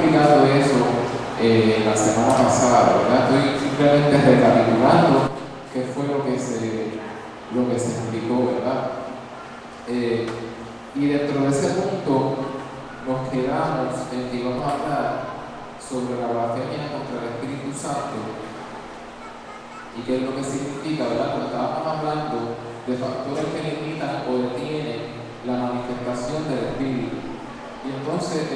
explicando eso la semana pasada, ¿verdad? Estoy simplemente recapitulando qué fue lo que se explicó, ¿verdad? Y dentro de ese punto nos quedamos en que vamos a hablar sobre la blasfemia contra el Espíritu Santo y qué es lo que significa, ¿verdad? Porque estábamos hablando de factores que limitan o detienen la manifestación del Espíritu. Y entonces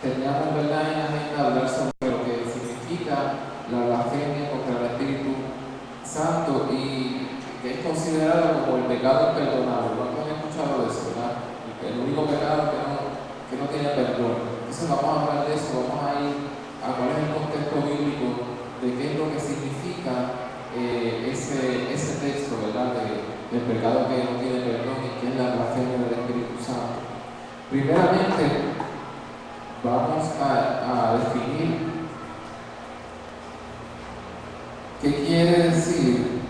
teníamos, ¿verdad?, en agenda hablar sobre lo que significa la blasfemia contra el Espíritu Santo y que es considerado como el pecado imperdonable. ¿Cuántos han escuchado de eso, verdad? El único pecado que no tiene perdón. Entonces vamos a hablar de eso, vamos a ir a cuál es el contexto bíblico de qué es lo que significa ese texto, ¿verdad?, del pecado que no tiene perdón y que es la blasfemia del Espíritu Santo. Primeramente, vamos a definir qué quiere decir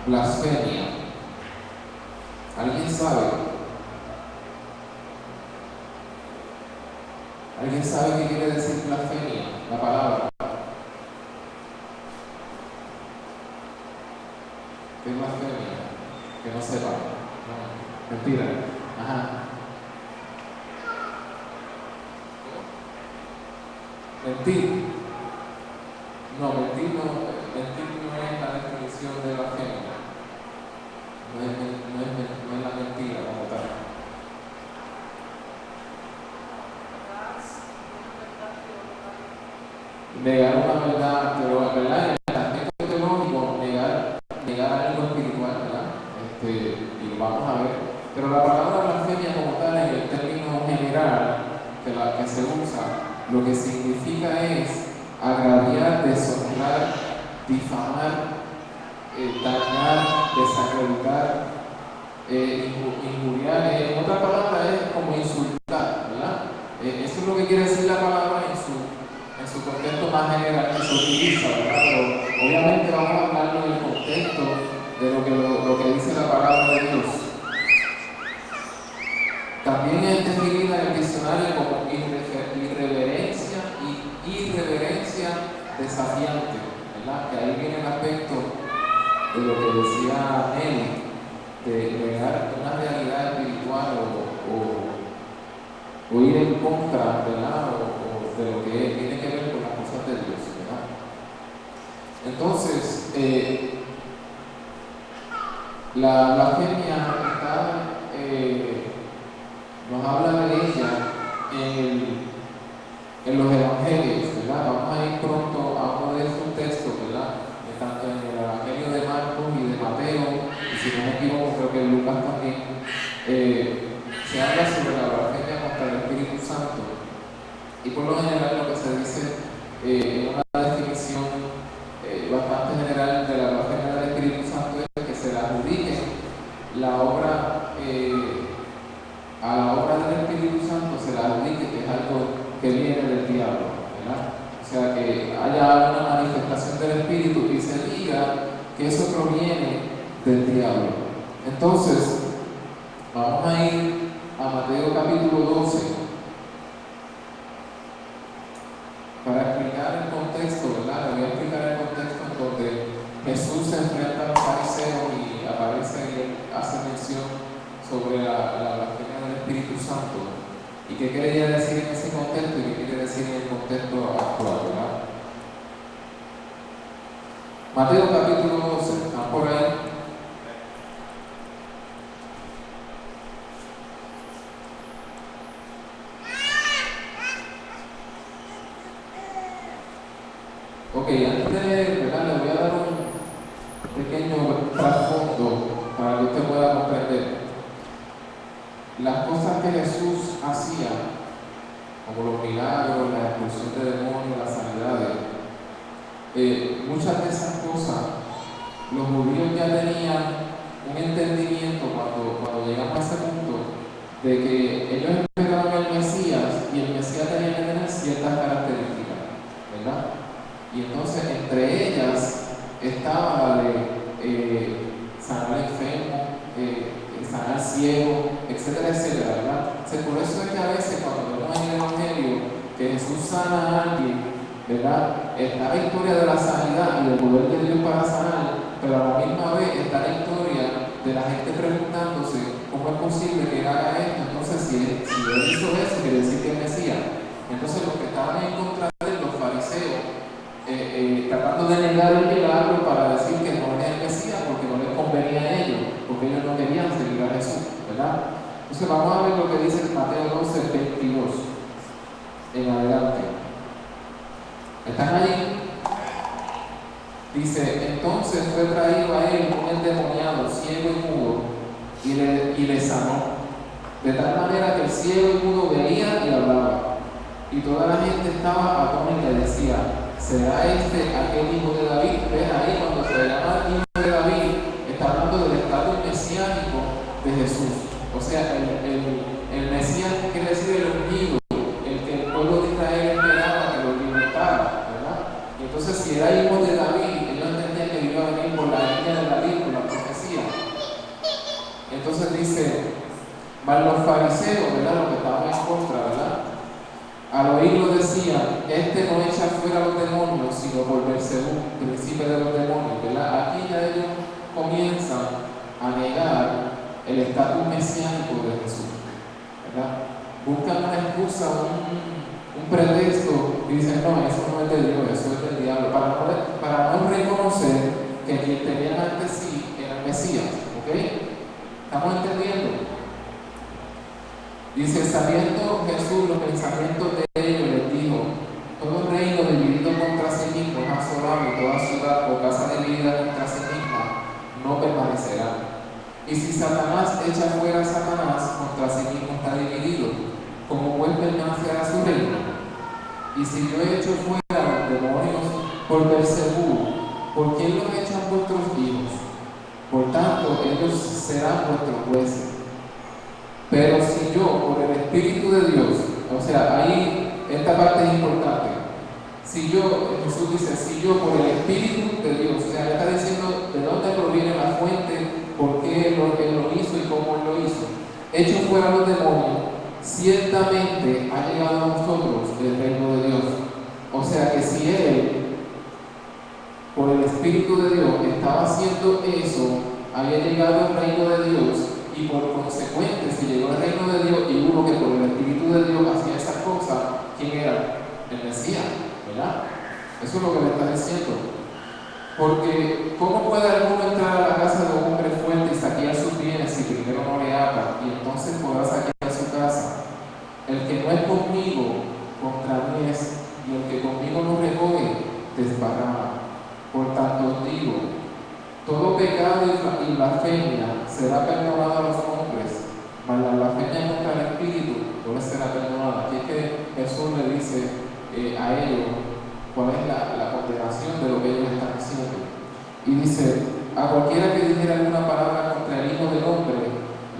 blasfemia. ¿Alguien sabe? ¿Alguien sabe qué quiere decir blasfemia? La palabra. ¿Qué es blasfemia? Que no sepa. No. Mentira. Ajá. Mentir. No, mentir no es la definición de blasfemia. No es la mentira como tal. Negar una verdad, pero en verdad en el aspecto teológico, negar algo espiritual, ¿verdad? Y lo vamos a ver. Pero la palabra blasfemia como tal, en el término general que se usa, lo que significa es agraviar, deshonrar, difamar, dañar, desacreditar, injuriar. En otra palabra es como insultar, ¿verdad? Eso es lo que quiere decir la palabra en su contexto más general que se utiliza, ¿verdad? Pero obviamente vamos a hablar en el contexto de lo que dice la palabra de Dios. También es definida en el diccionario como irreverencia y irreverencia desafiante, ¿verdad? Que ahí viene el aspecto de lo que decía Nelly, de negar una realidad espiritual o ir en contra, ¿verdad?, o de lo que tiene que ver con las cosas de Dios, ¿verdad? Entonces, la blasfemia nos habla de ella en los evangelios, ¿verdad? Vamos a ir pronto a uno de esos textos, ¿verdad? Tanto en el evangelio de Marcos y de Mateo, y si no me equivoco, creo que en Lucas también, se habla sobre la blasfemia contra el Espíritu Santo. Y por lo general lo que se dice en una definición bastante general de la blasfemia del Espíritu Santo es que se le adjudique la obra a la obra del Espíritu Santo, se le adjudique que es algo que viene del diablo, ¿verdad? O sea, que haya una manifestación del Espíritu y se diga que eso proviene del diablo. Entonces, vamos a ir a Mateo capítulo 12 para explicar el contexto, ¿verdad? Le voy a explicar el contexto en donde Jesús se enfrenta a los fariseos y aparece y hace mención sobre la blasfemia del Espíritu Santo. ¿Y qué quería decir en ese contexto y qué quiere decir en el contexto actual, ¿verdad? Mateo capítulo 12, ¿están por ahí? Ok, antes de leer, ¿verdad?, le voy a dar un pequeño trasfondo para que usted pueda comprender las cosas que Jesús hacía, como los milagros, la expulsión de demonios, las sanidades. Muchas de esas cosas los judíos ya tenían un entendimiento cuando llegamos a ese punto de que ellos esperaban el Mesías y el Mesías tenía que tener ciertas características, ¿verdad? Y entonces entre ellas estaba la de sanar enfermo, sanar ciego, etcétera, etcétera, ¿verdad? Por eso es que a veces cuando vemos en el Evangelio que Jesús sana a alguien, ¿verdad? Está la historia de la sanidad y del poder de Dios para sanar, pero a la misma vez está la historia de la gente preguntándose cómo es posible que él haga esto. Entonces, si él hizo eso, quiere decir que es Mesías. Entonces, los que estaban en contra de él, los fariseos, tratando de negar el milagro para decir que no es el Mesías porque no les convenía a ellos, porque ellos no querían seguir a Jesús, ¿verdad? Entonces, vamos a ver lo que dice Mateo 12, 22 en adelante. ¿Están allí? Dice: entonces fue traído a él un endemoniado, ciego y mudo, y le sanó, de tal manera que el ciego y mudo veía y hablaba. Y toda la gente estaba atónita y decía: ¿será este aquel hijo de David? ¿Ves ahí cuando se llama hijo de David? Está hablando del estatus mesiánico de Jesús. O sea, el Mesías quiere decir el ungido, el que el pueblo de Israel esperaba que lo libertara, ¿verdad? Y entonces, si era hijo de David, ellos entendían que iba a venir por la línea de David, por la profecía. Entonces dice: mas los fariseos, ¿verdad?, los que estaban en contra, ¿verdad?, al oírlo decían: este no echa fuera los demonios, sino por Beelzebú, príncipe de los demonios, ¿verdad? Aquí ya ellos comienzan a negar el estatus mesiánico de Jesús, ¿verdad? Buscan una excusa, un pretexto y dicen: no, eso no es de Dios, eso es del diablo, para no reconocer que quien tenían ante sí era el Mesías, ¿ok? ¿Estamos entendiendo? Dice: sabiendo Jesús los pensamientos de ellos, les dijo: todo reino dividido contra sí mismo es asolado, y toda ciudad o casa dividida contra sí misma no permanecerá. Y si Satanás echa fuera a Satanás, contra sí mismo está dividido, ¿cómo pues permanecerá su reino? Y si yo echo fuera los demonios por Beelzebú, ¿por quién los echan vuestros hijos? Por tanto, ellos serán vuestros jueces. Pero si yo, por el Espíritu de Dios, o sea, ahí esta parte es importante. Si yo, Jesús dice: si yo, por el Espíritu de Dios, o sea, él está diciendo de dónde proviene la fuente, por qué él lo hizo y cómo él lo hizo. Echo fuera los demonios, ciertamente ha llegado a nosotros el reino de Dios. O sea que si él, por el Espíritu de Dios, estaba haciendo eso, había llegado el reino de Dios. Y por consecuente, si llegó el reino de Dios y uno que por el Espíritu de Dios hacía esas cosas, ¿quién era? El Mesías, ¿verdad? Eso es lo que le está diciendo. Porque, ¿cómo puede alguno entrar a la casa de un hombre fuerte y saquear sus bienes si primero no le ata, y entonces podrá saquear su casa? El que no es conmigo, contra mí es, y el que conmigo no recoge, desparrama. Por tanto os digo: todo pecado y blasfemia será perdonado a los hombres, mas la blasfemia contra el Espíritu no les será perdonada. Aquí es que Jesús le dice a ellos cuál es la condenación de lo que ellos están haciendo. Y dice: a cualquiera que dijera alguna palabra contra el Hijo del Hombre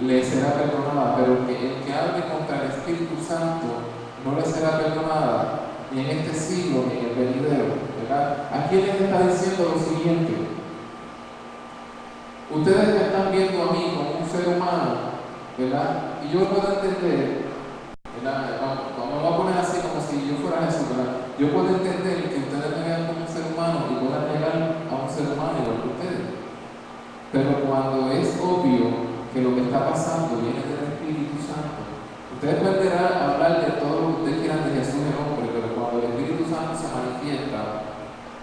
le será perdonada, pero el que hable contra el Espíritu Santo no le será perdonada, ni en este siglo ni en el venidero, ¿verdad? Aquí les está diciendo lo siguiente: ustedes me están viendo a mí como un ser humano, ¿verdad? Y yo puedo entender, ¿verdad? Vamos a poner así como si yo fuera Jesús, ¿verdad? Yo puedo entender que ustedes me vean como un ser humano y puedan negar a un ser humano igual que ustedes. Pero cuando es obvio que lo que está pasando viene del Espíritu Santo, ustedes pueden hablar de todo lo que ustedes quieran de Jesús el hombre, pero cuando el Espíritu Santo se manifiesta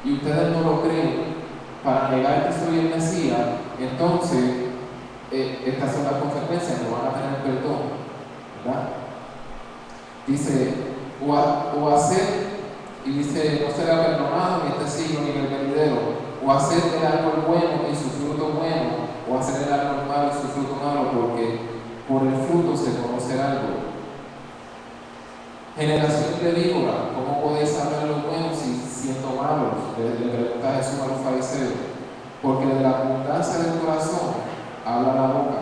y ustedes no lo creen, para negar que soy el Mesías, entonces estas son las consecuencias, no van a tener perdón, ¿verdad? Dice: o hacer, y dice: no será perdonado ni este siglo ni en el venidero, o hacer el árbol bueno y su fruto bueno, o hacer el árbol malo y su fruto malo, porque por el fruto se conoce el árbol. Generación de víbora, ¿cómo podéis saber lo bueno si siendo malos? Le pregunta Jesús a los fariseos. Porque de la abundancia del corazón habla la boca.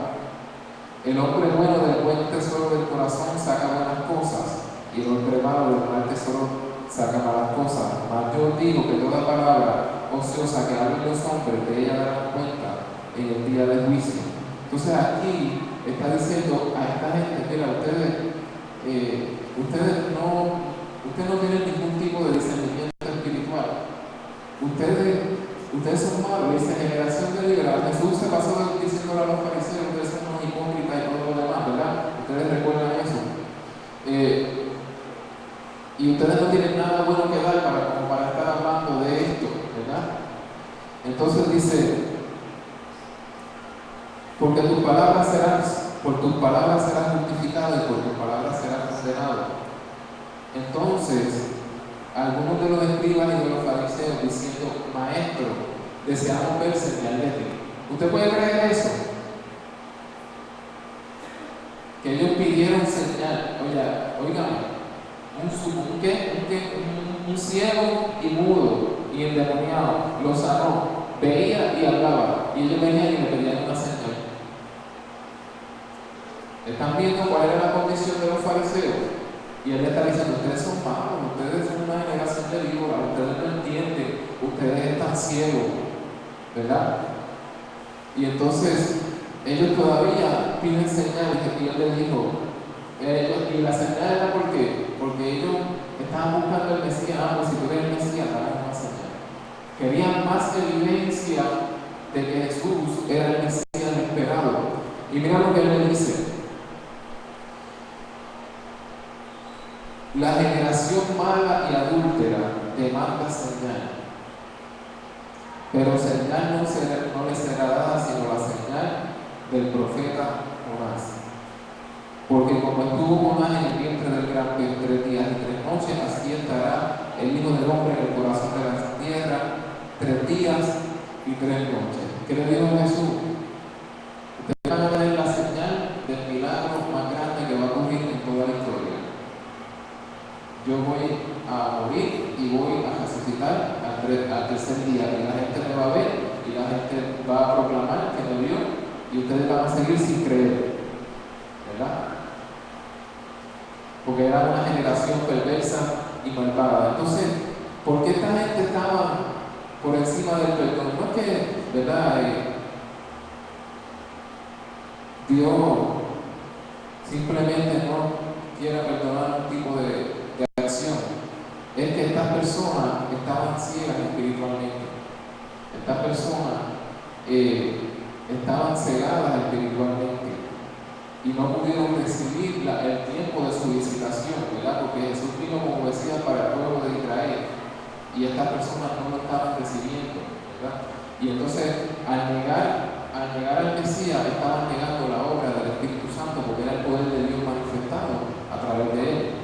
El hombre bueno del buen tesoro del corazón saca buenas cosas, y el hombre malo del mal tesoro saca malas cosas. Mas yo os digo que toda palabra ociosa que hablen los hombres, de ella darán cuenta en el día del juicio. Entonces aquí está diciendo a esta gente: mira, ustedes ustedes no tienen ningún tipo de discernimiento espiritual. Ustedes son malos. Dice, generación de liberal. Jesús se pasó diciendo a los fariseos, ustedes son unos hipócritas y todo lo demás, ¿verdad? Ustedes recuerdan eso. Y ustedes no tienen nada bueno que dar como para estar hablando de esto, ¿verdad? Entonces dice, por tus palabras serás justificado y por tus palabras serás condenado. Entonces, algunos de los escribas y de los fariseos diciendo, maestro, deseamos ver señal de ti. ¿Usted puede creer eso? Que ellos pidieron señal. Oigan, un ciego y mudo y endemoniado lo sanó, veía y hablaba, y ellos venían y le pedían una señal. Están viendo cuál era la condición de los fariseos, y él está diciendo, ustedes son malos, ustedes son una generación de víboras, ustedes no entienden, ustedes están ciegos, ¿verdad? Y entonces ellos todavía piden señales, y él les dijo, y la señal era porque ellos estaban buscando el Mesías. Pues si tú eres el Mesías, dame una señal. Querían más evidencia de que Jesús era el Mesías esperado. Y mira lo que él le dice: la generación mala y adúltera demanda señal, pero señal no le será dada sino la señal del profeta Jonás. Porque como estuvo Jonás en el vientre del gran pez 3 días y 3 noches, así estará el Hijo del Hombre en el corazón de la tierra 3 días y 3 noches. ¿Qué le dijo Jesús? Ustedes van a ver la señal del milagro más grande que va a ocurrir en toda la historia. Yo voy a morir y voy a resucitar al tercer día, y la gente me va a ver y la gente va a proclamar que me vio, y ustedes van a seguir sin creer, ¿verdad? Porque era una generación perversa y malvada. Entonces, ¿por qué esta gente estaba por encima del perdón? No es que, ¿verdad? Dios simplemente no quiera perdonar un tipo de acción. Es que estas personas estaban ciegas espiritualmente. Estas personas estaban cegadas espiritualmente y no pudieron recibir el tiempo de su visitación, ¿verdad? Porque Jesús vino como Mesías para el pueblo de Israel y estas personas no lo estaban recibiendo, ¿verdad? Y entonces, al negar al Mesías, estaban negando la obra del Espíritu Santo, porque era el poder de Dios manifestado a través de él.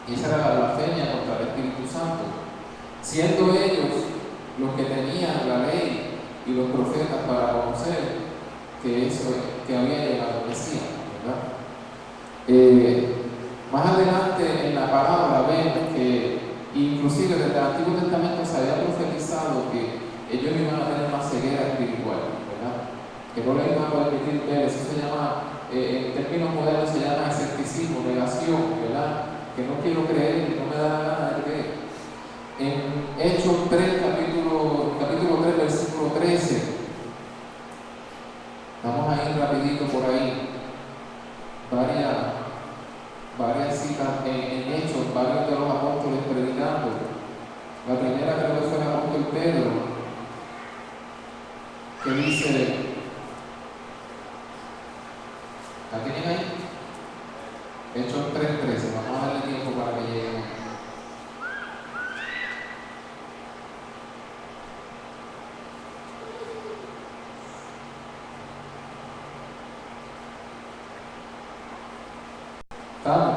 Y esa era la blasfemia contra el Espíritu Santo, siendo ellos los que tenían la ley y los profetas para conocer que había llegado el Mesías, ¿verdad? Más adelante en la palabra vemos que inclusive desde el Antiguo Testamento se había profetizado que ellos iban a tener una ceguera espiritual, ¿verdad? Que no les iban a permitir ver. Eso se llama, en términos modernos se llama escepticismo, negación, ¿verdad? Que no quiero creer y no me da la gana de creer. En Hechos 3, capítulo 3, versículo 13, vamos a ir rapidito por ahí. Varias citas en Hechos, varios de los apóstoles predicando. La primera creo que fue el apóstol Pedro, que dice, ¿la tienen ahí? Hechos 3:13, vamos a darle tiempo para que llegue. ¿Estamos?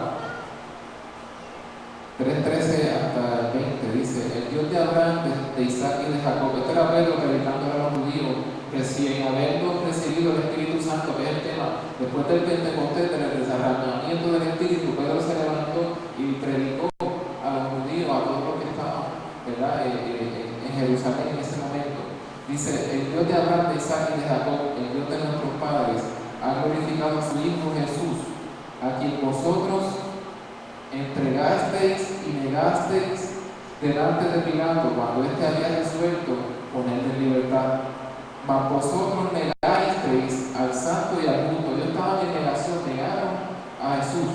3:13 hasta el 20 dice: el Dios de Abraham, de Isaac y de Jacob. Este era Pedro predicando a los judíos recién habiendo recibido el Espíritu Santo, que es el tema. Después del Pentecostés, del desarrollamiento del Espíritu, Pedro se levantó y predicó a los judíos, a todos los que estaban, ¿verdad? En Jerusalén en ese momento. Dice: el Dios de Abraham, de Isaac y de Jacob, el Dios de nuestros padres, ha glorificado a su Hijo Jesús, a quien vosotros entregasteis y negasteis delante de Pilato cuando éste había resuelto ponerle en libertad. Mas vosotros negasteis al santo y al justo. Ellos estaban en negación, negaron a Jesús.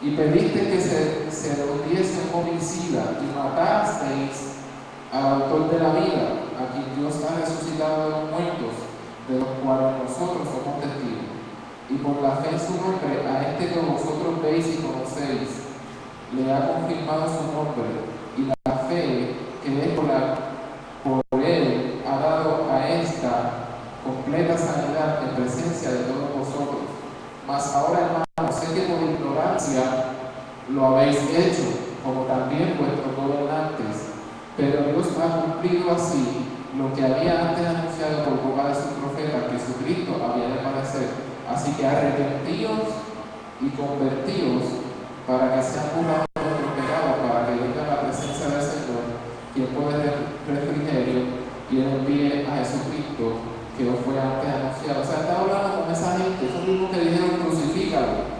Y y pediste que se hundiese un homicida y matasteis al autor de la vida, a quien Dios ha resucitado de los muertos, de los cuales nosotros somos testigos. Y por la fe en su nombre, a este que vosotros veis y conocéis, le ha confirmado su nombre, y la fe que es por él ha dado a esta completa sanidad en presencia de todos vosotros. Mas ahora, hermanos, sé que por ignorancia lo habéis hecho, como también vuestros gobernantes, pero Dios ha cumplido así lo que había antes anunciado por boca de su profeta, que Jesucristo había de padecer. Así que arrepentíos y convertíos para que sean burlados nuestros pecados, para que venga la presencia del Señor, quien puede dar refrigerio, y él envíe a Jesucristo, que os fue antes anunciado. O sea, está hablando con esa gente, esos mismos que dijeron crucifícalo,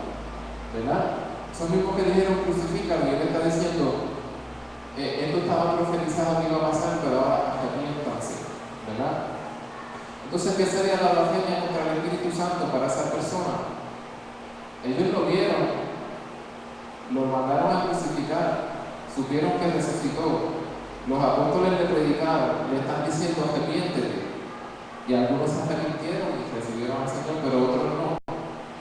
¿verdad? Esos mismos que dijeron crucifícalo, y él está diciendo, esto estaba profetizado que iba a pasar, pero ahora arrepiéntanse, ¿verdad? Entonces, ¿qué sería la blasfemia contra el Espíritu Santo para esa persona? Ellos lo vieron, lo mandaron a crucificar, supieron que resucitó, los apóstoles le predicaron, le están diciendo arrepiéntete, y algunos se arrepintieron y recibieron al Señor, pero otros no.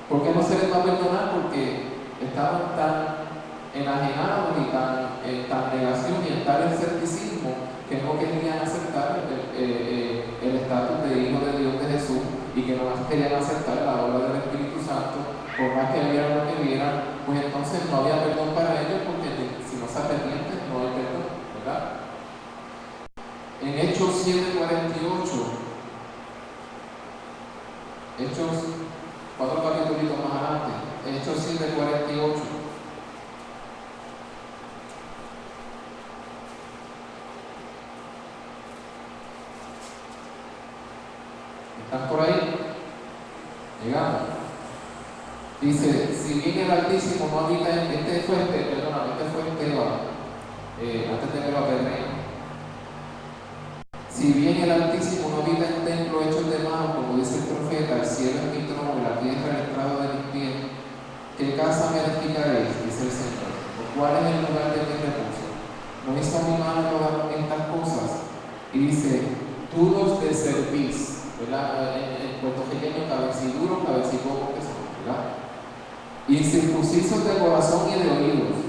¿Por qué no se les va a perdonar? Porque estaban tan enajenados y tan negación y en tal escepticismo que no querían aceptar el estatus de hijo de Dios de Jesús, y que no querían aceptar la obra del Espíritu Santo, por más que vieran lo que vieran. Pues entonces no había perdón para ellos, porque si no se arrepienten no hay perdón, ¿verdad? En Hechos 7:48, Hechos 4 capítulos más adelante, Hechos 7:48. ¿Están por ahí? Llegamos. Dice, si bien el Altísimo no habita en este fue Esteban, antes de que lo apedreen. Si bien el Altísimo no habita en templo hecho de mano, como dice el profeta, el cielo es mi trono y la tierra el estrado de mis pies, ¿qué casa me edificaréis? Dice el Señor. ¿Cuál es el lugar de mi reposo? ¿No hizo mi mano todas estas cosas? Y dice, tú los de servís, ¿verdad? En puertorriqueño, cabeciduro, cabecipoco, que son, ¿verdad? Incircuncisos de corazón y de oídos,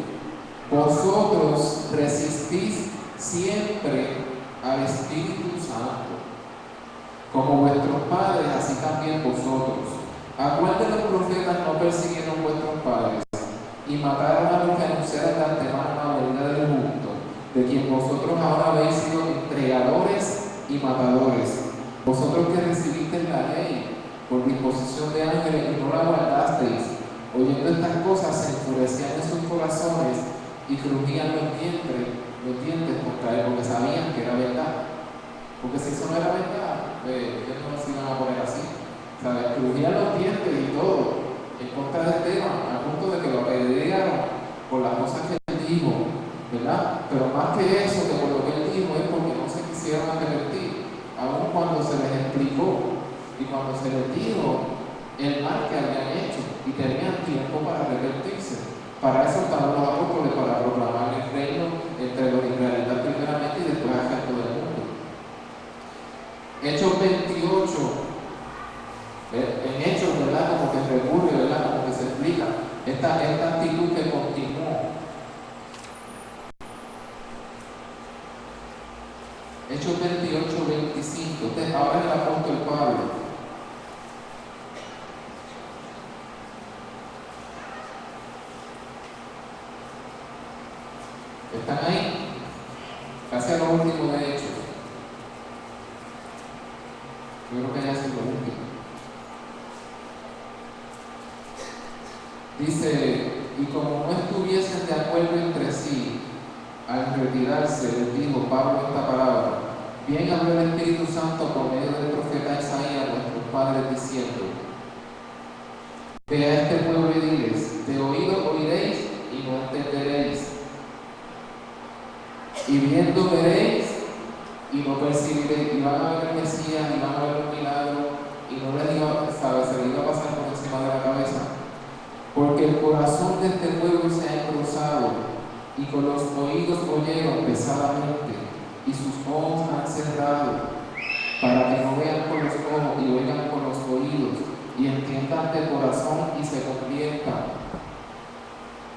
vosotros resistís siempre al Espíritu Santo, como vuestros padres, así también vosotros. ¿A cuál de los profetas no persiguieron vuestros padres y mataron a los que anunciaron de antemano la venida del justo, de quien vosotros ahora habéis sido entregadores y matadores? Vosotros que recibisteis la ley por disposición de ángeles y no la guardasteis, oyendo estas cosas se enfurecían en sus corazones y crujían los dientes contra él, porque sabían que era verdad. Porque si eso no era verdad, ellos no se iban a poner así. ¿Sabes? Crujían los dientes y todo en contra de Esteban, al punto de que lo apedrearon por las cosas que él dijo, ¿verdad? Pero más que eso, que por lo que él dijo, es porque no se quisieron arrepentir, aun cuando se les explicó y cuando se les dijo el mal que habían hecho y tenían tiempo para arrepentirse. Para eso estaban los apóstoles, para proclamar el reino entre los israelitas primeramente y después al resto del mundo. Hechos 28, en Hechos, ¿verdad? Como que recurre, ¿verdad? Como que se explica esta actitud que continuó. Hechos 28, 25. Ahora es el apóstol Pablo. ¿Están ahí? Casi a lo último de Hechos. Yo creo que ya es lo último. Dice, y como no estuviesen de acuerdo entre sí, al retirarse, les dijo Pablo esta palabra: bien habló el Espíritu Santo por medio del profeta Isaías a nuestros padres, diciendo: ve a este pueblo y diles, de oído oiréis y no entenderéis, y viendo veréis y no percibiréis. Y van a ver el Mesías y van a ver un milagro, y no les iba, ¿sabes? Se les iba a pasar por encima de la cabeza. Porque el corazón de este pueblo se ha engrosado, y con los oídos oyeron pesadamente, y sus ojos han cerrado, para que no vean con los ojos y oigan con los oídos, y entiendan de corazón y se conviertan,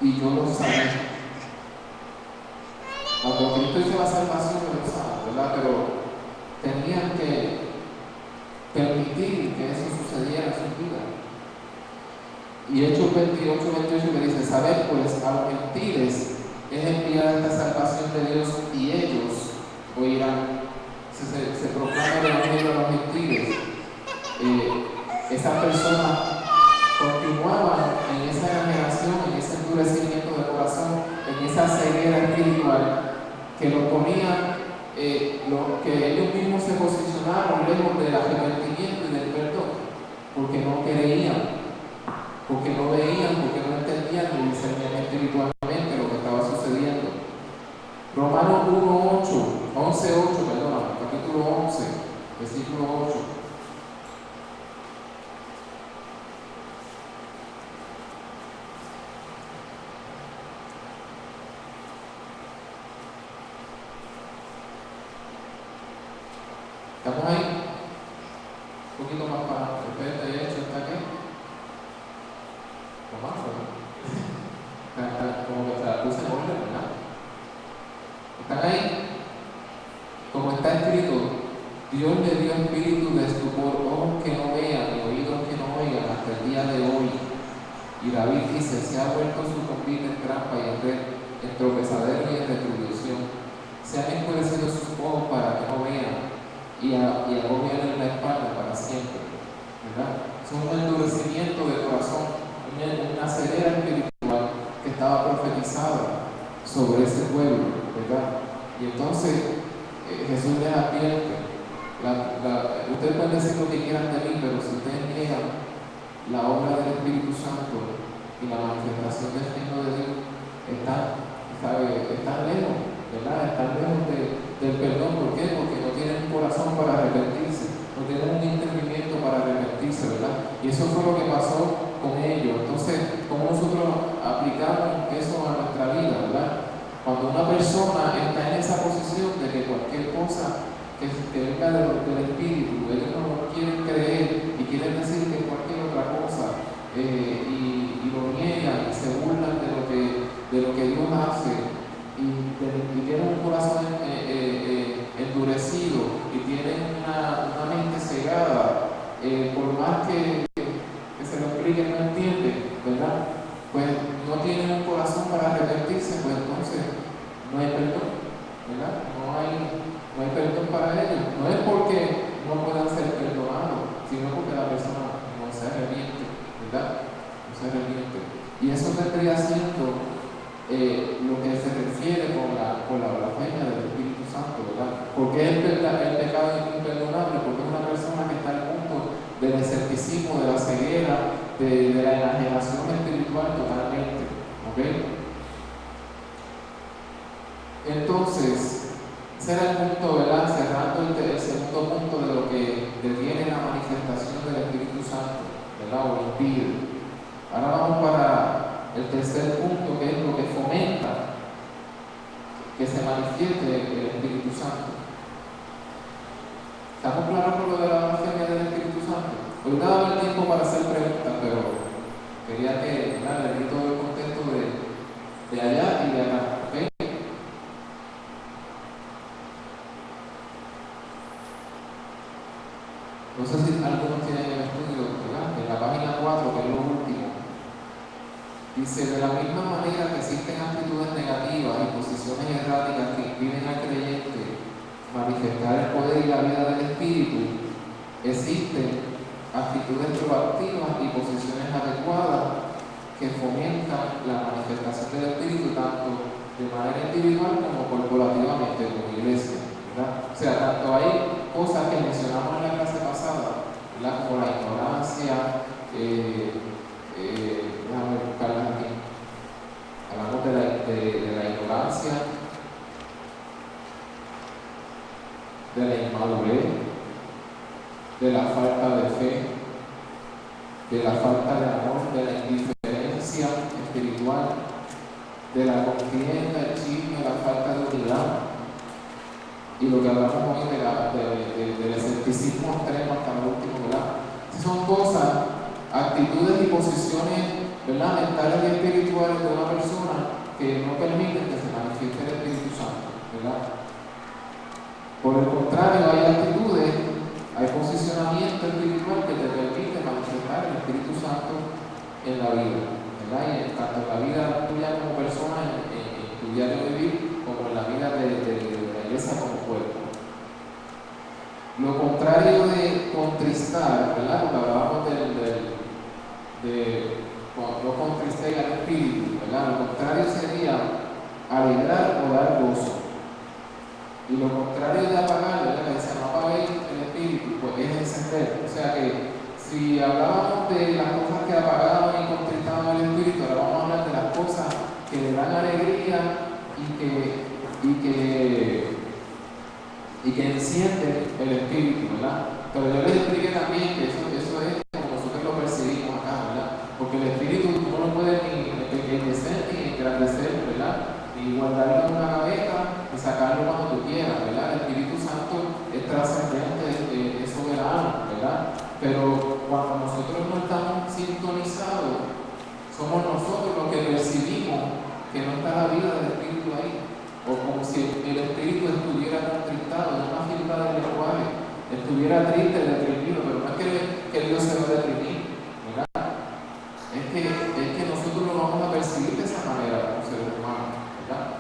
y yo los sanaré. Cuando Cristo hizo la salvación de los santos, ¿verdad? Pero tenían que permitir que eso sucediera en sus vidas. Y Hechos 28 me dice: sabed pues, a los gentiles es enviada esta salvación de Dios, y ellos oirán. Se proclama el evangelio a los gentiles. Esas personas continuaban en esa generación, en ese endurecimiento de corazón, en esa ceguera espiritual, que lo ponían, que ellos mismos se posicionaron lejos del arrepentimiento y del perdón, porque no creían, porque no veían, porque no entendían ni discernían espiritualmente lo que estaba sucediendo. Romanos 11:8, capítulo 11, versículo 8. ¿Estamos ahí? Un poquito más para adelante. ¿De hecho está aquí? ¿O más? Como que se la puse en orden, ¿verdad? ¿Están ahí? Como está escrito: Dios le dio espíritu de estupor, ojos que no vean y oídos que no oigan hasta el día de hoy. Y David dice: se ha vuelto su confite en trampa y en tropezadero y en retribución. Se han endurecido sus ojos para que no vean, y agobian en la espalda para siempre, ¿verdad? Es un endurecimiento de corazón, una ceguera espiritual que estaba profetizada sobre ese pueblo, ¿verdad? Y entonces Jesús les advierte: ustedes pueden decir lo que quieran de mí, pero si ustedes niegan la obra del Espíritu Santo y la manifestación del reino de Dios, están lejos, ¿verdad? Están lejos del perdón. ¿Por qué? Porque no tienen un corazón para arrepentirse, no tienen un entendimiento para arrepentirse, ¿verdad? Y eso fue lo que pasó con ellos. Entonces, ¿cómo nosotros aplicamos eso a nuestra vida, verdad? Cuando una persona está en esa posición de que cualquier cosa que venga del Espíritu, ellos no quieren creer y quieren decir que cualquier otra cosa, y lo niegan y se burlan de lo que Dios hace, y tienen un corazón endurecido y tienen una mente cegada, por más que se lo expliquen, no entienden, ¿verdad? Pues no tienen un corazón para arrepentirse, pues entonces no hay perdón, ¿verdad? No hay perdón para ellos. No es porque no puedan ser perdonados, sino porque la persona no se arrepiente, ¿verdad? No se arrepiente. Y eso vendría siendo lo que se refiere con la blasfemia del Espíritu Santo, ¿verdad? Porque el pecado es imperdonable, porque es una persona que está al punto del escepticismo, de la ceguera, de la enajenación espiritual totalmente, ¿ok? Entonces, ese era el punto, ¿verdad? Cerrando el segundo punto de lo que detiene la manifestación del Espíritu Santo, ¿verdad? O impide. Ahora vamos para el tercer punto, que es lo que fomenta que se manifieste el Espíritu Santo. ¿Estamos claros con lo de la blasfemia del Espíritu Santo? Hoy no daba el tiempo para hacer preguntas, pero quería que le di todo el contexto de allá y de acá, ¿ok? No sé si algunos tienen el estudio, ¿verdad? En la página 4, que es lo último, dice: de la misma manera que existen actitudes negativas y posiciones erráticas que impiden al creyente manifestar el poder y la vida del Espíritu, existen actitudes proactivas y posiciones adecuadas que fomentan la manifestación del Espíritu tanto de manera individual como corporativamente como iglesia, ¿verdad? O sea, tanto hay cosas que mencionamos en la clase pasada, ¿verdad? Como la ignorancia, déjame buscarlas aquí. Hablamos de la ignorancia, de la inmadurez, de la falta de fe, de la falta de amor, de la indiferencia, de la contienda, el chisme, la falta de unidad. Y lo que hablamos hoy del escepticismo extremo hasta lo último, ¿verdad? Son cosas, actitudes y posiciones, ¿verdad?, mentales y espirituales de una persona que no permiten que se manifieste el Espíritu Santo, ¿verdad? Por el contrario, hay actitudes, hay posicionamiento espiritual que te permite manifestar el Espíritu Santo en la vida, ¿verdad? Y tanto en la vida tuya como persona, en tu diario vivir, como en la vida de la iglesia como cuerpo. Lo contrario de contristar, ¿verdad? Porque hablábamos de cuando yo contristé al espíritu, ¿verdad? Lo contrario sería alegrar o dar gozo. Y lo contrario de apagar, ¿verdad? Que dice no apaguéis el espíritu, pues es encender. O sea que si hablábamos de las cosas que apagaban y contristaban el espíritu, ahora vamos a hablar de las cosas que le dan alegría y que encienden el espíritu, ¿verdad? Pero yo les expliqué también que eso es como nosotros lo percibimos acá, ¿verdad? Porque el espíritu no lo puede ni pequeñecer ni engrandecer, ¿verdad? Ni guardarlo en una gaveta ni sacarlo cuando tú quieras, ¿verdad? El Espíritu Santo es trascendente, es soberano, ¿verdad? Pero cuando nosotros no estamos sintonizados, somos nosotros los que percibimos que no está la vida del Espíritu ahí. O como si el espíritu estuviera contristado, en una figura del lenguaje, estuviera triste, deprimido, pero no es que Dios se va a deprimir, ¿verdad? Es que nosotros lo vamos a percibir de esa manera como seres humanos, ¿verdad?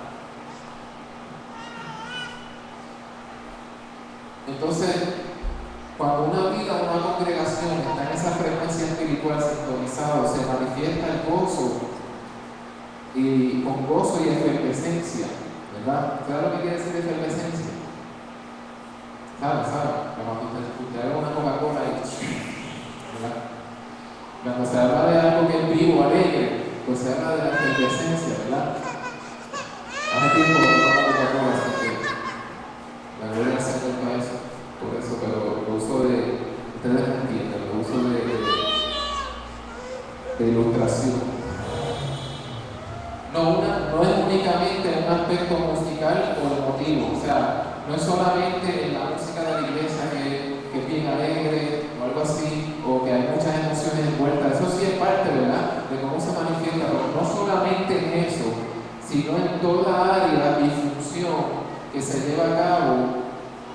Entonces, cuando una vida, una congregación está en esa frecuencia espiritual sintonizada, se manifiesta el gozo, y con gozo y efervescencia, ¿verdad? ¿Sabes lo que quiere decir efervescencia? ¿Sabe? Cuando usted haga una Coca-Cola y ¿verdad? Cuando se habla de algo que es vivo, alegre, pues se habla de la efervescencia, ¿verdad? Hace tiempo que no tomo Coca-Cola, así que la gloria al Señor para eso, por eso, pero lo uso ustedes me entienden, lo uso de ilustración. No es únicamente un aspecto musical o emotivo, o sea, no es solamente en la música de la iglesia que es bien alegre o algo así, o que hay muchas emociones envueltas, eso sí es parte, ¿verdad?, de cómo se manifiesta, pero no solamente en eso, sino en toda área y función que se lleva a cabo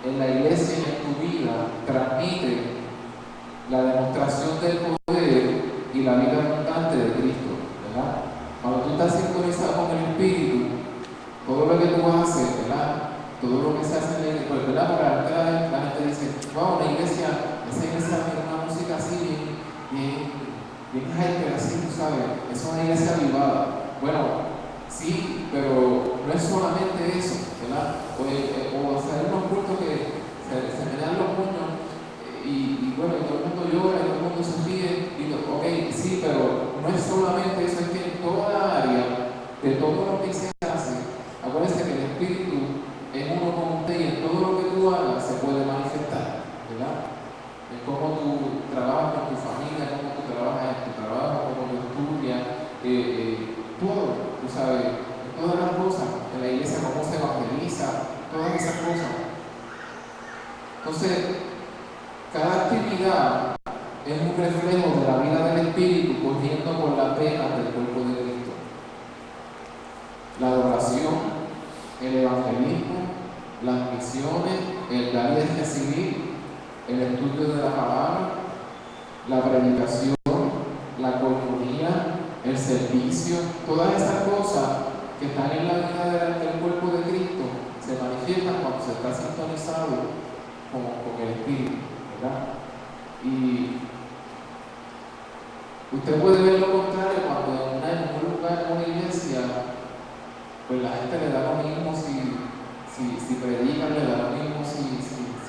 en la iglesia y en tu vida, transmite la demostración del poder y la vida abundante de Cristo, ¿verdad? Cuando tú estás sintonizado con el Espíritu, todo lo que tú haces, ¿verdad? Todo lo que se hace en la iglesia, pues, ¿verdad? Porque la gente dice, wow, la iglesia, esa iglesia tiene una música así, bien hyper, así, tú sabes, es una iglesia avivada. Bueno, sí, pero no es solamente eso, ¿verdad? O hacer unos cultos que se me dan los puños y bueno, y todo el mundo llora, y todo el mundo se ríe, y ok, sí, pero no es solamente eso, es que en toda área de todo lo que se hace, acuérdense que el Espíritu es uno con usted y en todo lo que tú hagas se puede manifestar, ¿verdad? En cómo tú trabajas con tu familia, cómo tú trabajas en tu trabajo, cómo tú estudias, todo, tú sabes, todas las cosas, en la iglesia cómo se evangeliza, todas esas cosas. Entonces, cada actividad es un reflejo de la vida del Espíritu corriendo por las venas del cuerpo de Cristo. La adoración, el evangelismo, las misiones, el dar y el recibir, el estudio de la palabra, la predicación, la comunidad, el servicio, todas esas cosas que están en la vida del cuerpo de Cristo se manifiestan cuando se está sintonizado con el Espíritu, ¿verdad? Y usted puede ver lo contrario cuando en un lugar, en una iglesia, pues la gente le da lo mismo si predican, le da lo mismo si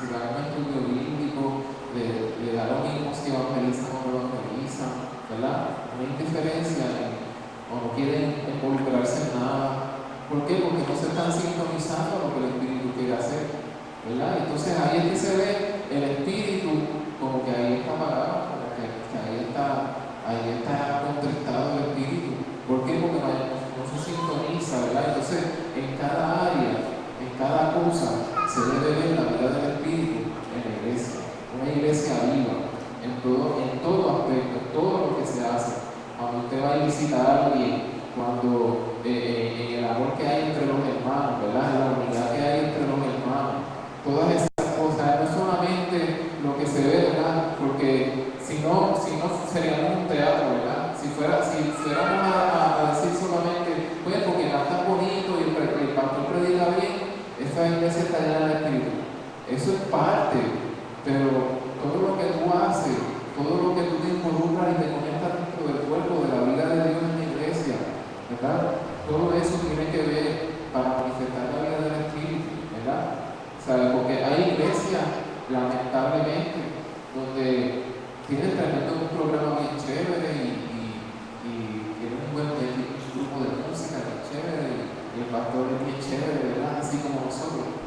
dan un estudio bíblico, le da lo mismo si evangelizan o no evangelizan, ¿verdad? No hay indiferencia o no quieren involucrarse en nada. ¿Por qué? Porque no se están sintonizando a lo que el Espíritu quiere hacer, ¿verdad? Entonces ahí es que se ve el Espíritu como que ahí está parado, como que ahí está contristado el Espíritu. ¿Por qué? Porque no se sintoniza iglesia está llena del Espíritu. Eso es parte, pero todo lo que tú haces, todo lo que tú te involucras y te conectas dentro del cuerpo de la vida de Dios en la iglesia, ¿verdad? Todo eso tiene que ver para manifestar la vida del Espíritu, ¿verdad? ¿Sabes? Porque hay iglesias, lamentablemente, donde tienen tremendo un programa bien chévere y tienen un buen grupo de música bien chévere y el pastor es bien chévere, ¿verdad? Así como nosotros.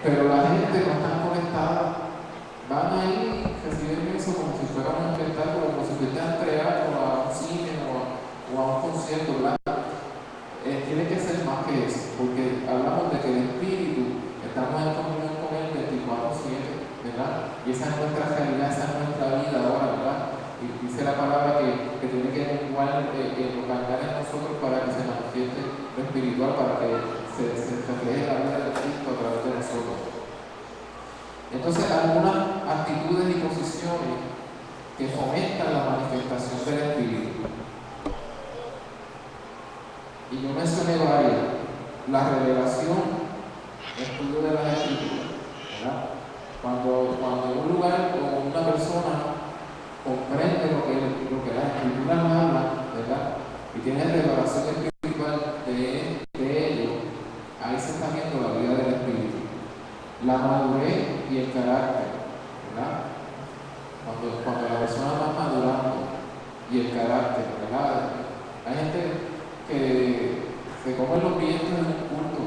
Pero la gente no está conectada. Van ahí, reciben eso como si fuera un espectáculo, como si estuvieran a teatro, a un cine o a un concierto, ¿verdad? Tiene que ser más que eso, porque hablamos de que el Espíritu, estamos en comunión con Él 24/7, ¿verdad? Y esa es nuestra realidad, esa es nuestra vida ahora, ¿verdad? Y dice la palabra que tiene que igual cambiar en nosotros para que se manifieste lo espiritual, para que se refleje la vida de Cristo a través de nosotros. Entonces, algunas actitudes y posiciones que fomentan la manifestación del Espíritu. Y yo mencioné varias. La revelación, el estudio de las Escrituras, ¿verdad? Cuando en un lugar o una persona comprende lo que las Escrituras hablan, ¿verdad? Y tiene revelación espiritual de ello, ahí se está viendo la vida del Espíritu. La madurez y el carácter, ¿verdad? Cuando la persona va madurando y el carácter, ¿verdad? Hay gente que se comen los vientos en un culto,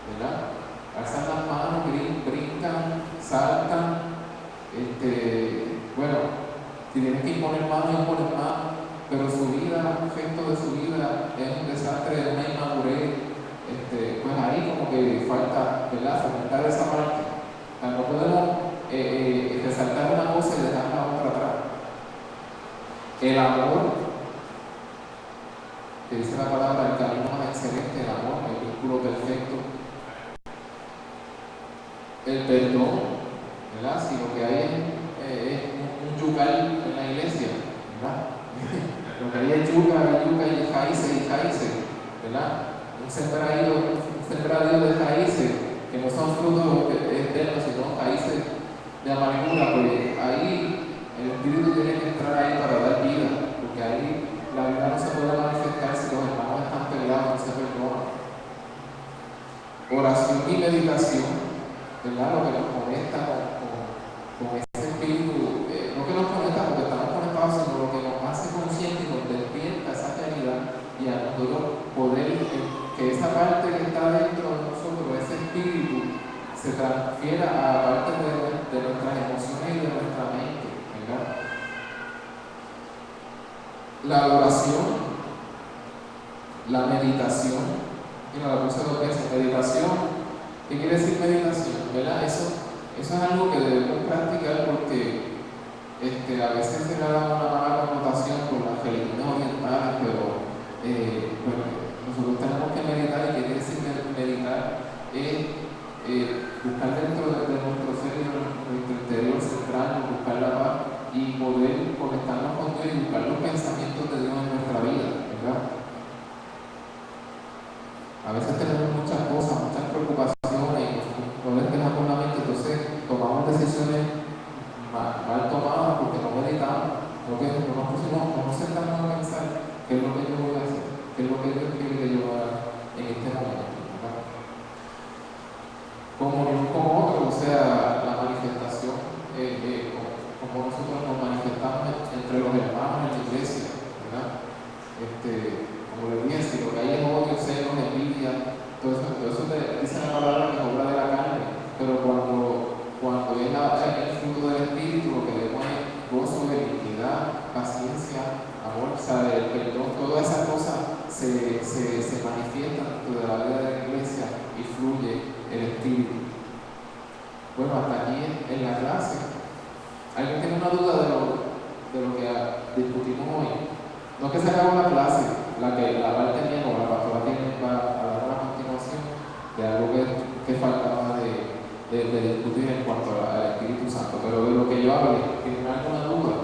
¿verdad? Alzan las manos, brincan, saltan, bueno, si tienen que imponer manos, imponen manos, pero su vida, el efecto de su vida es un desastre, de una inmadurez, pues ahí como que falta, ¿verdad?, fomentar esa parte. O sea, no podemos resaltar una cosa y dejar la otra atrás. El amor, que dice la palabra, el camino más excelente, el amor, el vínculo perfecto. El perdón, ¿verdad? Si lo que hay es un yucal en la iglesia, ¿verdad? Lo que hay es yuca y raíces, ¿verdad? Un sembradío de raíces, que no son frutos eternos, sino raíces de amargura, pues ahí el Espíritu tiene que entrar ahí para dar vida, porque ahí la vida no se puede manifestar si los hermanos están peleados, no se perdonan. Oración y meditación, ¿verdad? Lo que nos conecta con ese espíritu, no que nos conecta porque estamos conectados, sino lo que nos hace conscientes y nos despierta esa realidad y a nosotros poder que esa parte que está dentro de nosotros, ese espíritu, se transfiera a parte de nuestras emociones y de nuestra mente, ¿verdad? La adoración, la meditación, mira, la puse 2 veces, meditación. ¿Qué quiere decir meditación? ¿Verdad? Eso es algo que debemos practicar porque a veces se le da una mala connotación con las religiones orientales, pero bueno, nosotros tenemos que meditar. Y quiere decir meditar es buscar dentro de nuestro ser y de nuestro interior, centrarnos, buscar la paz y poder conectarnos con Dios y buscar los pensamientos de Dios en nuestra vida, ¿verdad? A veces tenemos muchas cosas, muchas preocupaciones y no les dejamos la mente, entonces tomamos decisiones mal tomadas porque no meditamos, no nos sentamos a pensar qué es lo que yo voy a hacer, qué es lo que Dios quiere que yo haga en este momento, ¿verdad? Comunión con otros, o sea, la manifestación, como nosotros nos manifestamos entre los hermanos en la iglesia, ¿verdad? Como le dije, si lo que hay es odio, celos, envidia, todo eso dice la palabra que es obra de la carne, pero cuando es el fruto del Espíritu, lo que vemos es gozo, benignidad, paciencia, amor, sabe, el perdón, todas esas cosas se manifiestan dentro de la vida de la iglesia y fluye el Espíritu. Bueno, hasta aquí en la clase. ¿Alguien tiene una duda de lo que discutimos hoy? No que se acabó la clase, la parte mía, como la pastora va a dar una continuación de algo que faltaba de discutir en cuanto al Espíritu Santo, pero de lo que yo hablé, ¿tienen alguna duda?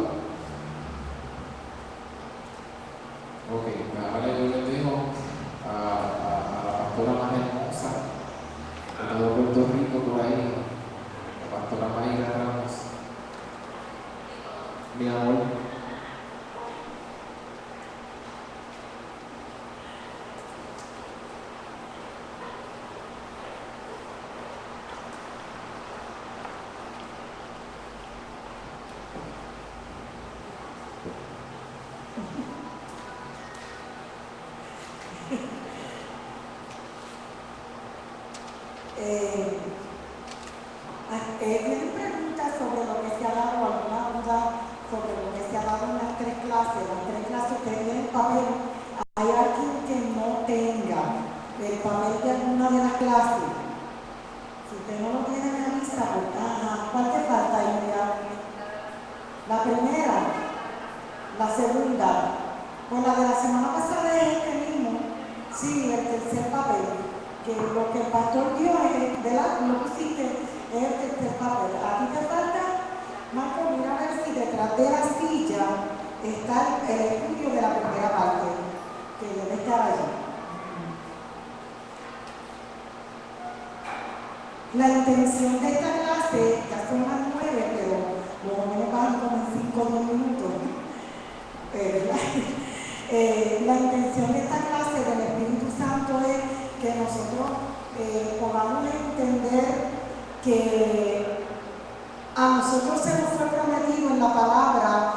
Ok, ahora yo les digo a la pastora tienen preguntas sobre lo que se ha dado, alguna duda sobre lo que se ha dado en las tres clases. Las tres clases tienen papel. ¿Hay alguien que no tenga el papel de alguna de las clases? Si usted no lo tiene, me avisa. ¿Cuál te falta, India? La primera, la segunda. Pues la de la semana pasada es este mismo. Sí, el tercer papel. Que lo que el pastor dio es, ¿verdad? Lo que hiciste es el tercer papel. ¿A ti te falta? Marco, mira a ver si detrás de la silla está el estudio de la primera parte, que debe estar allí. La intención de esta clase, ya son las 9, pero los jóvenes van como en 5 o 10 minutos. La intención de esta clase del Espíritu Santo es que nosotros podamos entender que a nosotros se nos fue prometido en la palabra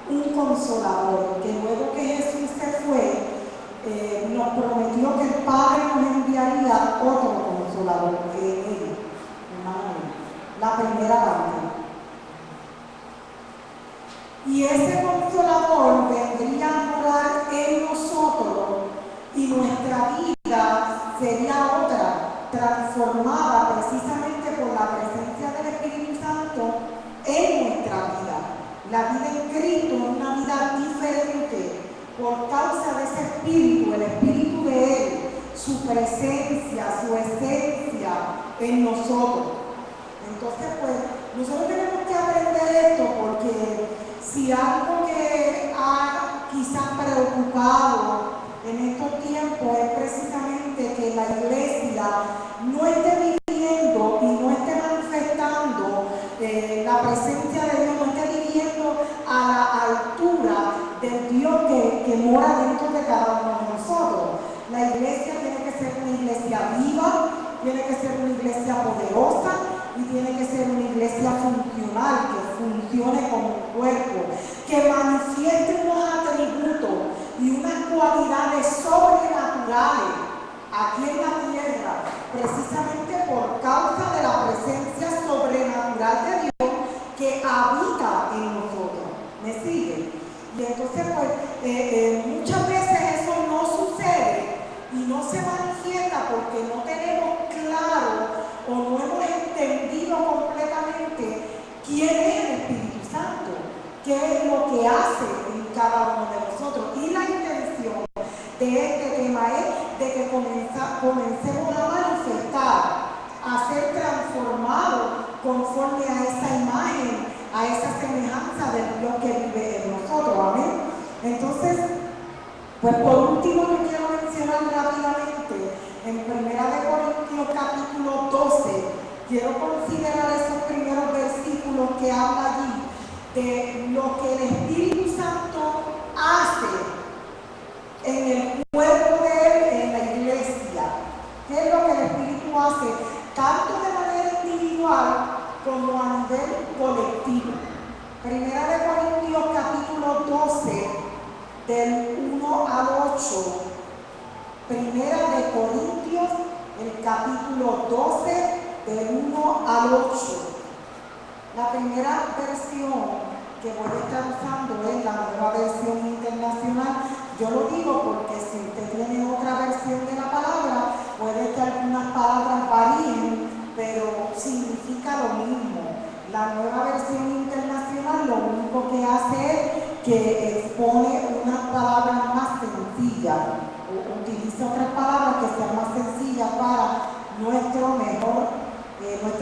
un consolador, que luego que Jesús se fue, nos prometió que el Padre nos enviaría otro consolador, que es Él, la primera parte. Y ese consolador vendría a morar en nosotros y nuestra vida sería otra, transformada precisamente por la presencia del Espíritu Santo en nuestra vida. La vida en Cristo es una vida diferente por causa de ese Espíritu, el Espíritu de Él, su presencia, su esencia en nosotros. Entonces, pues, nosotros tenemos que aprender esto porque si algo que ha quizás preocupado en estos tiempos es precisamente que la iglesia no esté viviendo y no esté manifestando la presencia de Dios, no esté viviendo a la altura del Dios que mora dentro de cada uno de nosotros. La iglesia tiene que ser una iglesia viva, tiene que ser una iglesia poderosa y tiene que ser una iglesia funcional, que funcione como un cuerpo, que manifieste unos atributos y unas cualidades sobrenaturales aquí en la tierra, precisamente por causa de la presencia sobrenatural de Dios que habita en nosotros. ¿Me sigue? Y entonces, pues, muchas veces eso no sucede y no se manifiesta porque no tenemos claro o no hemos entendido completamente quién es el Espíritu Santo, qué es lo que hace en cada uno de nosotros. Y la intención de este tema es de que comencemos a manifestar, a ser transformados conforme a esa imagen, a esa semejanza del Dios que vive en nosotros. Amén. Entonces, pues por último yo quiero mencionar rápidamente en 1 Corintios capítulo 12, quiero considerar esos primeros versículos que habla allí de lo que el Espíritu Santo hace en el cuerpo de Él, en la iglesia. ¿Qué es lo que el Espíritu hace? Tanto de manera individual como a nivel colectivo. 1 Corintios capítulo 12, del 1 al 8. 1 Corintios, el capítulo 12, del 1 al 8. La primera versión que voy a estar usando es la nueva versión internacional. Yo lo digo porque si usted tiene otra versión de la palabra, puede que algunas palabras varíen, pero significa lo mismo. La nueva versión internacional lo único que hace es que expone unas palabras más sencillas, o utiliza otras palabras que sean más sencillas para nuestra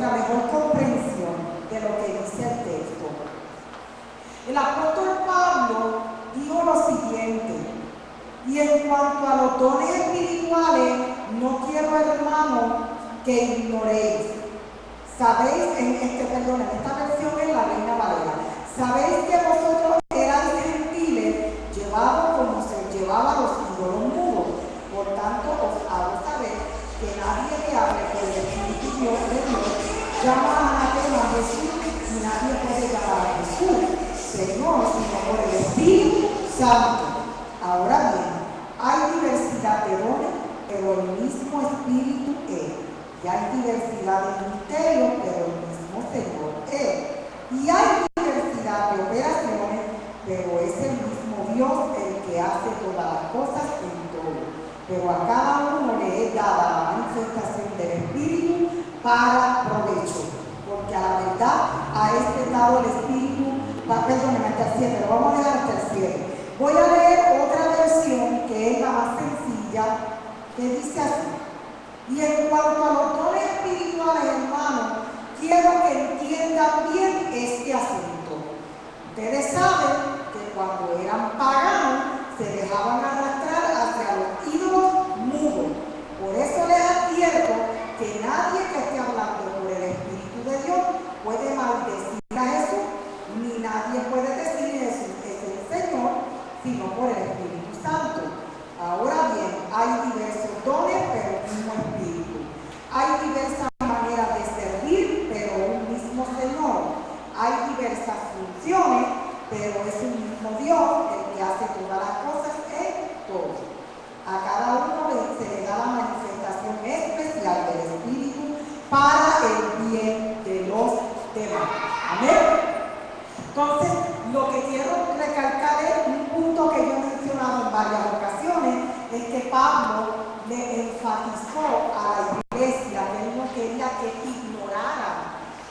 mejor comprensión de lo que dice el texto. El apóstol Pablo dijo lo siguiente: y en cuanto a los dones espirituales, no quiero, hermanos, que ignoréis. Sabéis, en esta versión es la Reina Valera. Sabéis que vosotros erais gentiles, llevados como se llevaba a los ídolos mudos. Por tanto, os hago saber que nadie que hable por el Espíritu de Dios llama a anatema a Jesús, y nadie puede llamar a Jesús Señor, sino por el Espíritu Santo. Ahora bien, hay diversidad de dones, pero el mismo Espíritu es. Y hay diversidad de misterios, pero el mismo Señor. Y hay diversidad de operaciones, pero es el mismo Dios el que hace todas las cosas en todo. Pero a cada uno le es dada la manifestación del Espíritu para provecho. Porque a la verdad, a este dado el Espíritu, perdónenme, hasta el 7, lo vamos a dejar hasta el 7. Voy a leer otra versión que es la más sencilla, que dice así. Y en cuanto a los dones espirituales, hermanos, quiero que entiendan bien este asunto. Ustedes saben que cuando eran paganos, se dejaban arrastrar hacia los ídolos mudos. Por eso les advierto que nadie que esté hablando por el Espíritu de Dios puede maldecir a Jesús, ni nadie puede decir Jesús es el Señor, sino por el Espíritu Santo. Ahora bien, hay diversos dones, pero un mismo Espíritu. Hay diversas maneras de servir, pero un mismo Señor. Hay diversas funciones, pero es un mismo Dios el que hace todas las cosas en todo. A cada uno se le da la manifestación especial del Espíritu para el bien de los demás. Amén. Entonces, lo que quiero recalcar es un punto que yo he mencionado en varias ocasiones, es que Pablo le enfatizó a la iglesia que él no quería que ignoraran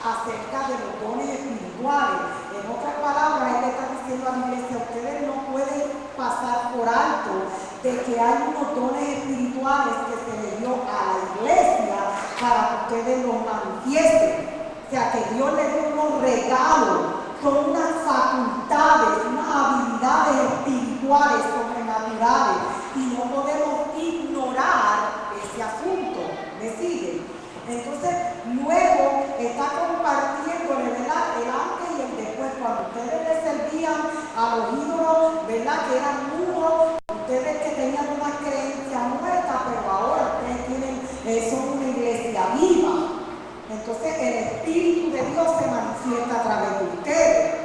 acerca de los dones espirituales. En otras palabras, él le está diciendo a la iglesia, ustedes no pueden pasar por alto de que hay unos dones espirituales que se le dio a la iglesia para que ustedes los manifiesten. O sea, que Dios le dio unos regalos con unas facultades, unas habilidades espirituales sobrenaturales, y no podemos ignorar ese asunto. ¿Me siguen? Entonces, luego está compartiéndole, ¿verdad?, el antes y el después. Cuando ustedes le servían a los ídolos, ¿verdad?, que eran mudos, ustedes que tenían una creencia muerta, pero ahora ustedes tienen, son una iglesia viva. Entonces el Espíritu de Dios se manifiesta a través de ustedes.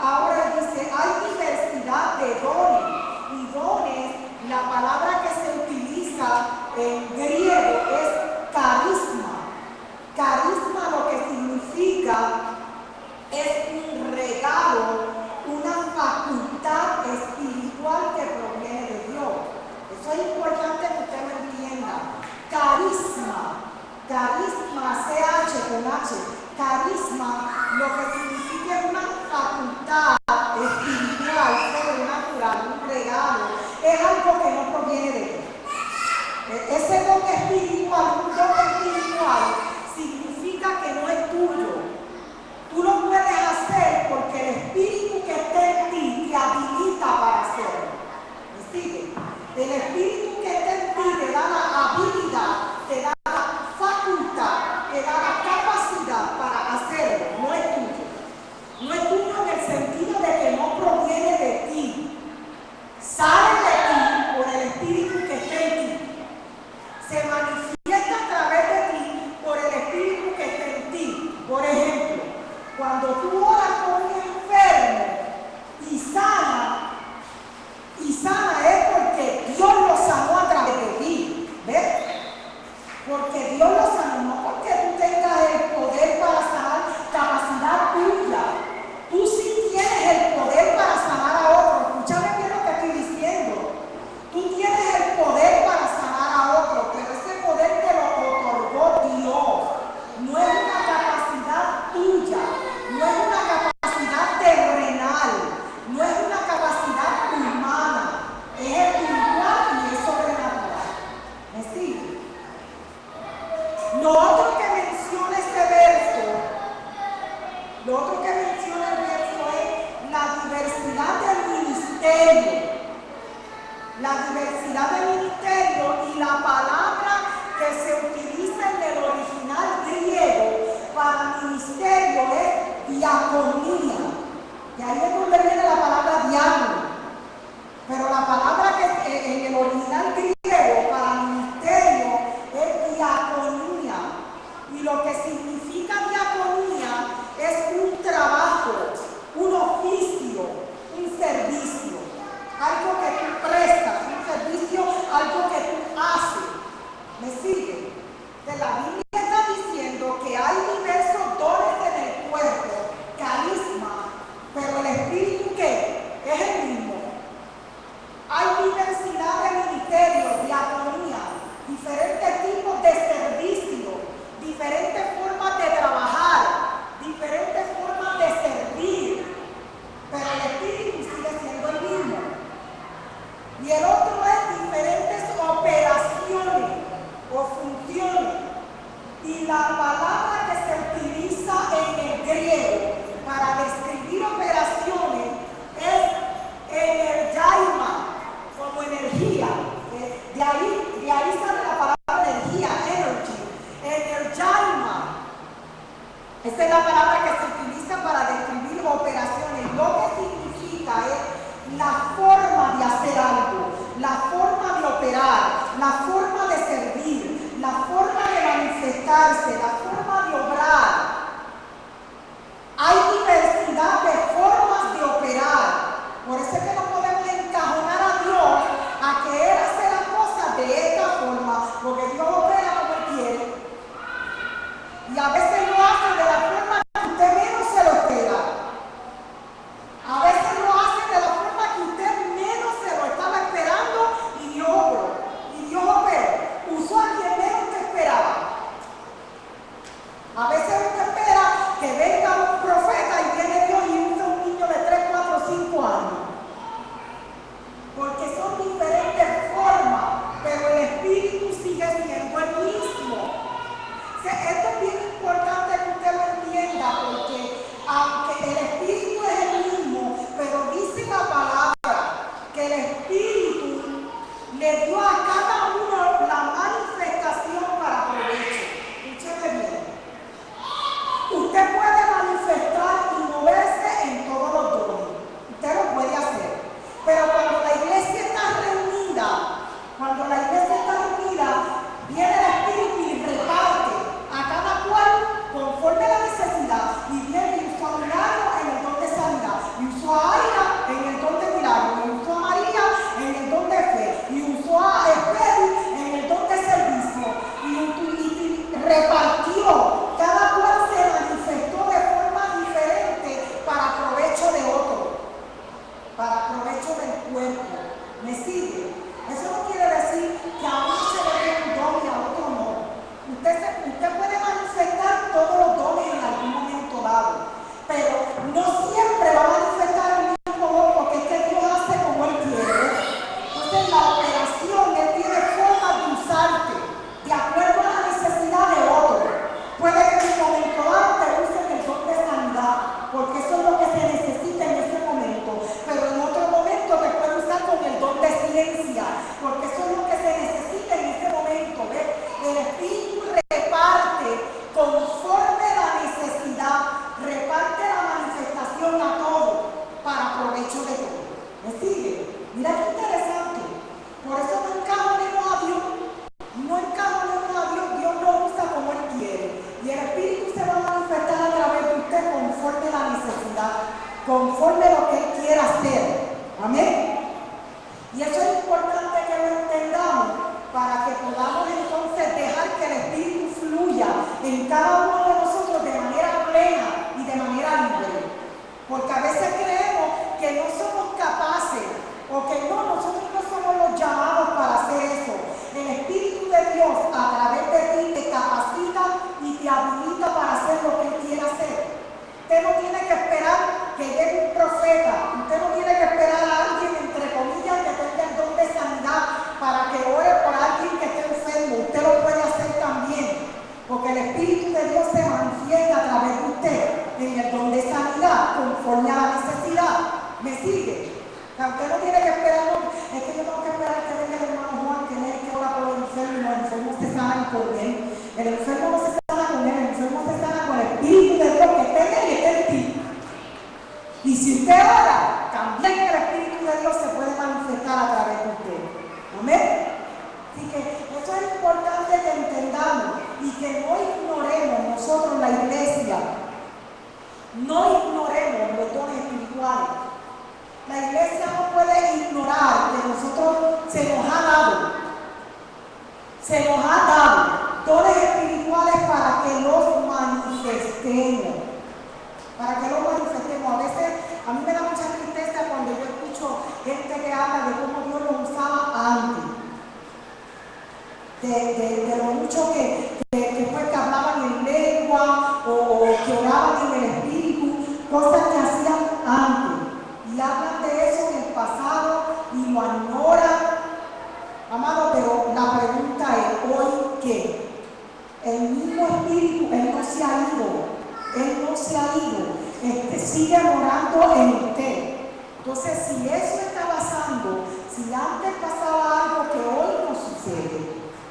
Ahora dice, hay diversidad de dones. Y dones, la palabra que se utiliza en griego es carisma. Carisma lo que significa es un regalo, una facultad espiritual que proviene de Dios. Eso es importante que usted lo entienda. Carisma. Carisma, CH con H, carisma, lo que significa es una facultad espiritual, sobrenatural, un regalo, es algo que no proviene de Dios. Ese don espiritual, un don espiritual, significa que no es tuyo. Tú lo puedes hacer porque el Espíritu que está en ti te habilita para hacerlo. ¿Me sigue? El Espíritu que está en ti te da la habilidad, te da facultad, te da la capacidad para hacerlo. No es tuyo. No es tuyo en el sentido de que no proviene de ti. Sale de ti por el Espíritu que está en ti. Se manifiesta a través de ti por el Espíritu que está en ti. Por ejemplo, cuando tú oras con un enfermo y sana es porque Dios lo sanó a través de ti. ¿Ves? Porque Dios lo sanó, no porque tú tengas el poder para sanar, capacidad tuya. Tú sí tienes el poder para sanar a otro. Escúchame bien lo que estoy diciendo. Tú tienes el poder para sanar a otro, pero ese poder te lo otorgó Dios. No es una capacidad tuya, no es una capacidad terrenal, no es una capacidad humana, es espiritual y es sobrenatural. ¿Me sigue? Lo otro que menciona este verso, es la diversidad del ministerio. La diversidad del ministerio y la palabra que se utiliza en el original griego para ministerio es diaconía. Y ahí es donde viene la palabra diácono. Pero la palabra que en el original griego para ministerio es diaconía. Y lo que significa diaconía es un trabajo, un oficio, un servicio. Algo que tú prestas, un servicio, algo que tú haces. ¿Me sigue? De la Biblia está diciendo que hay diversos dones en el cuerpo, carisma Esta es la palabra que se utiliza para describir operaciones. Lo que significa es la forma de hacer algo, la forma de operar, la forma de servir, la forma de manifestarse, la forma de obrar. Hay diversidad de formas de operar. Por eso es que no podemos encajonar a Dios a que Él hace las cosas de esta forma, porque Dios opera como Él quiere. Y a veces lo hace de la forma que usted menos se lo espera. A veces lo hace de la forma que usted menos se lo estaba esperando y Dios obró. Y Dios operó. Usó a quien menos usted esperaba. A veces usted espera que venga un profeta y viene Dios y usa un niño de 3, 4, 5 años. Porque son diferentes formas, pero el Espíritu sigue siendo el mismo. Esto es bien importante que usted lo entienda, porque aunque el Espíritu es el mismo, pero dice la palabra que el Espíritu le dio a cada uno la manifestación para provecho. Escúcheme bien. Usted puede manifestar y moverse en todos los dones. Usted lo puede hacer. Pero cuando la iglesia está reunida, viene el Espíritu y reparte a cada cual conforme a la necesidad, y viene y usó a Milagro en el don de sanidad, y usó a Aira en el don de milagro, y usó a María en el don de fe, y usó a Esperi en el don de servicio, y repartió. Cada cual se manifestó de forma diferente para provecho de otro, para provecho del cuerpo. ¿Me sigue? Eso no quiere decir que a uno se le dé un don y a otro no. Usted puede manifestar todos los dones en algún momento dado, pero no siempre va a manifestar el mismo don, porque es que Dios hace como Él quiere. Entonces la operación, Él tiene forma de usarte de acuerdo a la necesidad de otro. Puede que en un momento dado te usen el don de sanidad, porque eso es lo que se necesita en ese momento, pero en otro momento te puede usar con el don de ciencia, porque eso es lo que se necesita en ese momento. ¿Ves? El Espíritu reparte conforme la necesidad, reparte la manifestación a todo para provecho de todo. ¿Me sigue? Mira qué interesante. Por eso no encajonemos a Dios. No encajonemos a Dios. Dios lo usa como Él quiere. Y el Espíritu se va a manifestar a través de usted conforme la necesidad, conforme lo que Él quiera hacer. Amén. Y eso es importante que lo entendamos, para que podamos entonces dejar que el Espíritu fluya en cada uno de nosotros de manera plena y de manera libre. Porque a veces creemos que no somos capaces, o que nosotros no somos los llamados para hacer eso. El Espíritu de Dios a través de ti te capacita y te habilita para hacer lo que Él quiere hacer. Usted no tiene que esperar que llegue un profeta, usted no tiene que esperar a alguien, entre comillas, que tenga el don de sanidad para que ore por alguien que esté enfermo. Usted lo puede hacer también, porque el Espíritu de Dios se manifiesta a través de usted en el don de sanidad, conforme a la necesidad. ¿Me sigue? O sea, usted no tiene que esperar, es que yo tengo que esperar que venga el hermano Juan, que tiene que orar por el enfermo, y los enfermos se sanan con él. El enfermo no se sana con él, el enfermo se sana con el Espíritu de Dios que está en él y está en ti. Y si usted ora, también el Espíritu de Dios se puede manifestar a través de usted. Amén. Así que eso es importante que entendamos y que no ignoremos nosotros, la iglesia, no ignoremos los dones espirituales. La iglesia no puede ignorar que nosotros se nos ha dado dones espirituales para que los manifestemos. A veces a mí me da mucha tristeza cuando yo escucho gente que habla de cómo Dios los usaba antes, de lo mucho que hablaban en lengua o que oraban en el Espíritu, cosas que hacían antes, y hablan de eso en el pasado y lo ignoran. Amado, pero la pregunta es, ¿hoy qué? El mismo Espíritu, Él no se ha ido, sigue morando en usted. Entonces, si eso está pasando, si antes pasaba algo que hoy no sucede,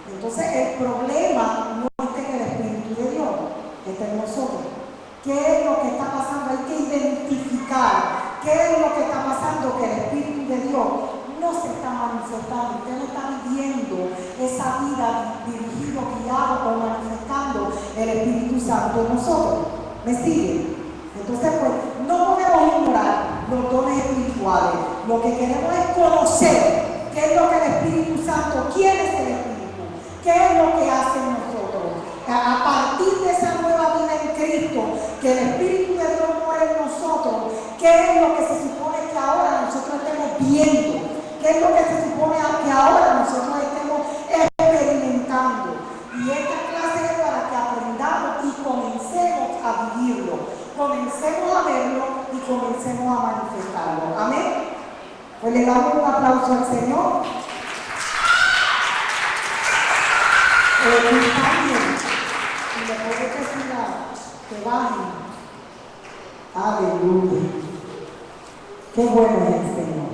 entonces el problema no está en el Espíritu de Dios, está en nosotros. ¿Qué es lo que está pasando? Hay que identificar qué es lo que está pasando, que el Espíritu de Dios no se está manifestando. Usted no está viviendo esa vida dirigido, guiado o manifestando el Espíritu Santo en nosotros. ¿Me sigue? Entonces, pues, no podemos ignorar los dones espirituales. Lo que queremos es conocer qué es lo que el Espíritu Santo, quién es el Espíritu, qué es lo que hace en nosotros. A partir de esa nueva vida en Cristo, que el Espíritu de Dios mora en nosotros, qué es lo que se supone que ahora nosotros estemos viendo, qué es lo que se supone que ahora nosotros estemos experimentando. Y esta clase es para que aprendamos y comencemos a vivirlo, comencemos a verlo y comencemos a manifestarlo. Amén. Pues le damos un aplauso al Señor. Y le puedo decir que bajen. Aleluya. Qué bueno es el Señor.